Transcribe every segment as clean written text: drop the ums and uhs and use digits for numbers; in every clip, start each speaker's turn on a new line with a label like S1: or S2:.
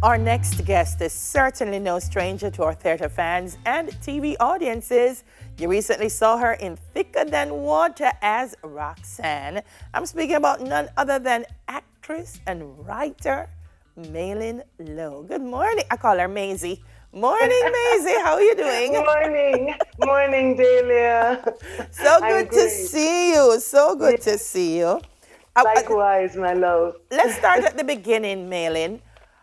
S1: Our next guest is certainly no stranger to our theater fans and TV audiences. You recently saw her in Thicker Than Water as Roxanne. I'm speaking about none other than actress and writer Maylynne Lowe. Good morning. I call her Maisie. Morning, Maisie. How are you doing?
S2: Morning. Morning, Delia.
S1: So
S2: I'm
S1: good to
S2: great.
S1: see you. So good to
S2: Yes,
S1: see you.
S2: likewise, my love.
S1: Let's start at the beginning, Maylynne.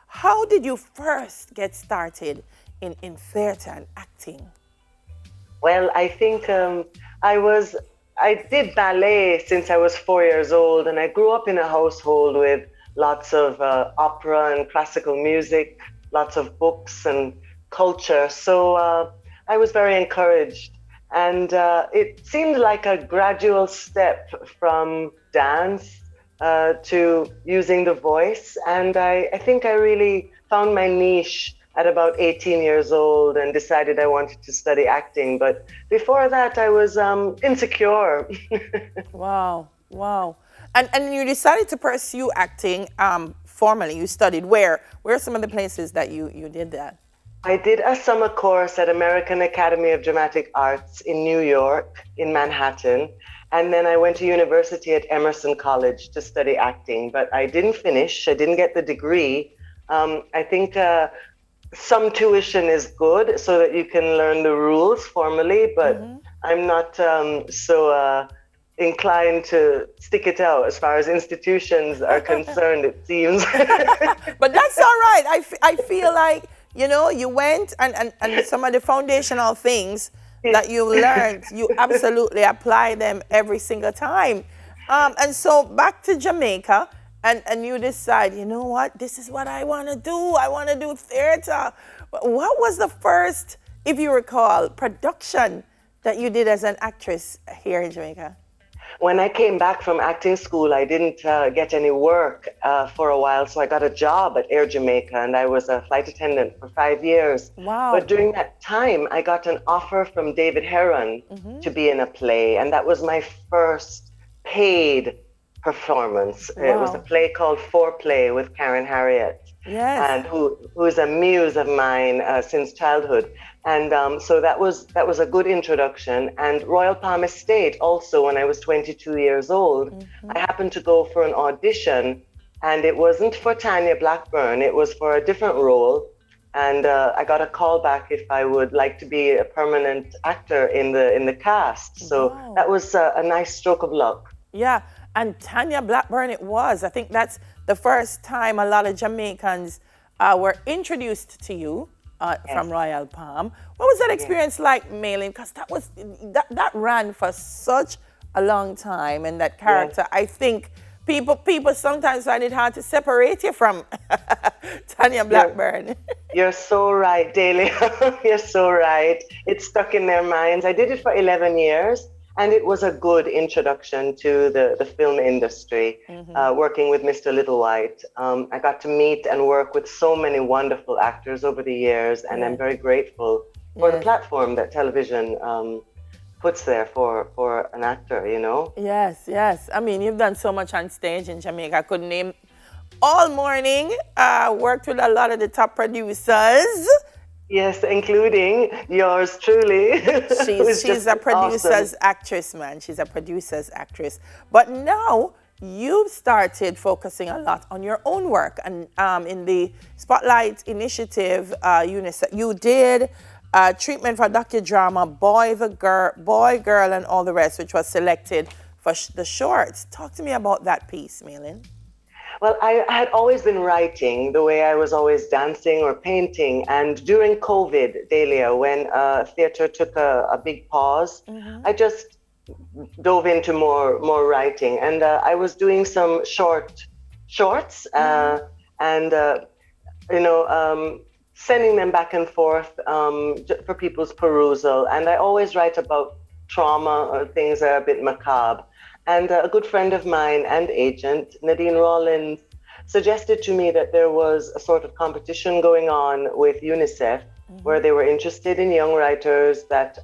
S1: How did you first get started in theater and acting?
S2: Well, I think I did ballet since I was 4 years old, and I grew up in a household with lots of opera and classical music, lots of books and culture. So I was very encouraged. And it seemed like a gradual step from dance to using the voice. And I think I really found my niche at about 18 years old and decided I wanted to study acting. But before that, I was insecure.
S1: Wow, wow. And you decided to pursue acting formally. You studied where? Where are some of the places that you did that?
S2: I did a summer course at American Academy of Dramatic Arts in New York, in Manhattan. And then I went to university at Emerson College to study acting, but I didn't finish. I didn't get the degree. I think some tuition is good so that you can learn the rules formally, but I'm not so inclined to stick it out as far as institutions are concerned, it seems.
S1: But that's all right. I feel like, you went and some of the foundational things that you learned, you absolutely apply them every single time. And so back to Jamaica, and you decide, you know what, this is what I want to do. I want to do theater. What was the first, if you recall, production that you did as an actress here in Jamaica?
S2: When I came back from acting school, I didn't get any work for a while, so I got a job at Air Jamaica, and I was a flight attendant for 5 years.
S1: Wow.
S2: But during that time, I got an offer from David Heron to be in a play, and that was my first paid performance. It was a
S1: Wow.
S2: play called Foreplay with Karen Harriet,
S1: Yes.
S2: and who is a muse of mine since childhood. And so that was a good introduction. And Royal Palm Estate also, when I was 22 years old, I happened to go for an audition, and it wasn't for Tanya Blackburn, it was for a different role. And I got a call back if I would like to be a permanent actor in the cast. So
S1: Wow.
S2: that was a nice stroke of luck.
S1: Yeah, and Tanya Blackburn it was. I think that's the first time a lot of Jamaicans were introduced to you from Royal Palm. What was that experience like, Maylynne? Because that ran for such a long time, and that character, I think people sometimes find it hard to separate you from Tanya Blackburn.
S2: You're so right, Delia. You're so right. It's stuck in their minds. I did it for 11 years, and it was a good introduction to the film industry, working with Mr. Littlewhite. I got to meet and work with so many wonderful actors over the years, and I'm very grateful for the platform that television puts there for an actor,
S1: Yes, yes. I mean, you've done so much on stage in Jamaica. I could name all morning. Worked with a lot of the top producers.
S2: Yes, including yours truly.
S1: She's a producer's actress, man. She's a producer's actress. But now you've started focusing a lot on your own work. And in the Spotlight Initiative, you did treatment for docudrama Boy, Girl, and all the rest, which was selected for the shorts. Talk to me about that piece, Maylynne.
S2: Well, I had always been writing the way I was always dancing or painting. And during COVID, Delia, when theater took a big pause, I just dove into more writing. And I was doing some shorts and, sending them back and forth for people's perusal. And I always write about trauma or things that are a bit macabre. And a good friend of mine and agent, Nadine Rollins, suggested to me that there was a sort of competition going on with UNICEF, where they were interested in young writers that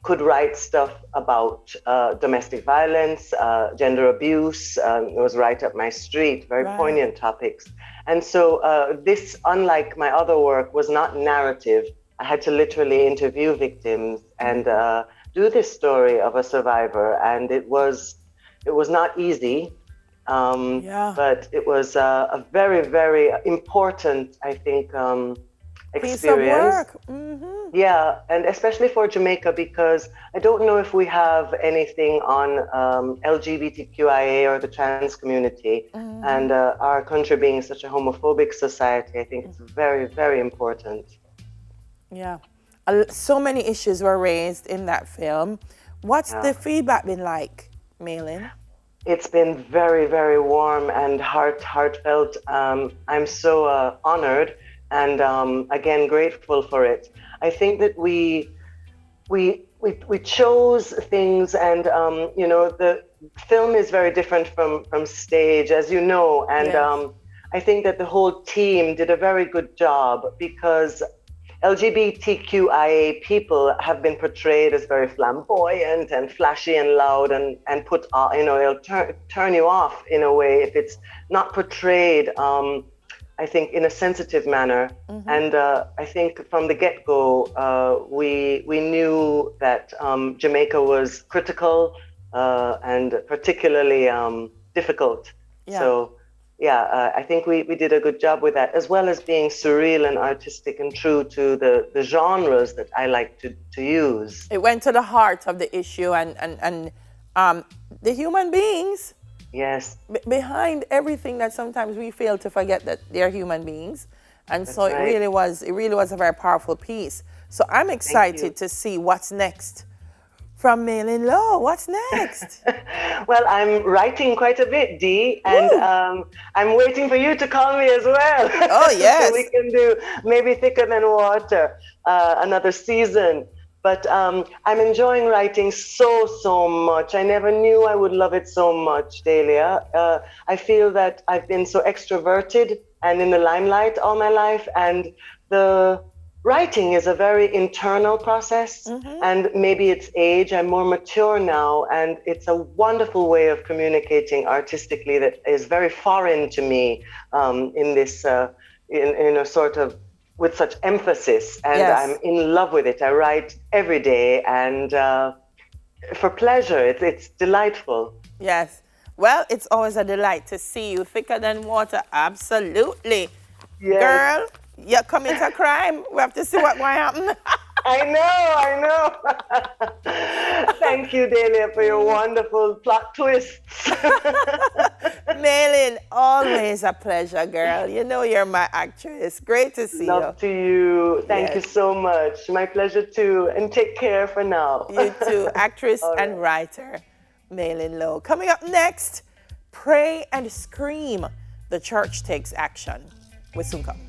S2: could write stuff about domestic violence, gender abuse. It was right up my street, very poignant topics. And so this, unlike my other work, was not narrative. I had to literally interview victims and do this story of a survivor, and it was not easy, but it was a very, very important, I think,
S1: piece of
S2: experience.
S1: work. Mm-hmm.
S2: Yeah, and especially for Jamaica, because I don't know if we have anything on LGBTQIA or the trans community, and our country being such a homophobic society, I think it's very, very important.
S1: Yeah. So many issues were raised in that film. What's the feedback been like, Maylynne?
S2: It's been very, very warm and heartfelt. I'm so honored and again grateful for it. I think that we chose things, and you know, the film is very different from stage, as you know, and I think that the whole team did a very good job, because LGBTQIA people have been portrayed as very flamboyant and flashy and loud, and put, you know, it'll turn you off in a way if it's not portrayed, I think, in a sensitive manner. And I think from the get-go, we knew that Jamaica was critical and particularly difficult. So I think we did a good job with that, as well as being surreal and artistic and true to the genres that I like to use.
S1: It went to the heart of the issue and the human beings.
S2: Yes.
S1: Behind everything that sometimes we fail to forget that they're human beings. And so it really was a very powerful piece. So I'm excited to see what's next from Maylynne Lowe. What's next?
S2: Well, I'm writing quite a bit, Dee, and I'm waiting for you to call me as well.
S1: Oh, yes.
S2: So we can do maybe Thicker Than Water, another season. But I'm enjoying writing so much. I never knew I would love it so much, Dahlia. I feel that I've been so extroverted and in the limelight all my life, and the writing is a very internal process, and maybe it's age. I'm more mature now, and it's a wonderful way of communicating artistically that is very foreign to me in this, in a sort of, with such emphasis, and I'm in love with it. I write every day, and for pleasure. It's delightful.
S1: Yes. Well, it's always a delight to see you. Thicker Than Water, absolutely.
S2: Yes.
S1: Girl, you commit a crime. We have to see what will happen.
S2: I know. Thank you, Dahlia, for your wonderful plot twists.
S1: Maylynne, always a pleasure, girl. You know you're my actress. Great to see you.
S2: Love to you. Thank you so much. My pleasure too. And take care for now.
S1: You too. Actress and writer, Maylynne Lowe. Coming up next, Pray and Scream. The church takes action. We'll soon come.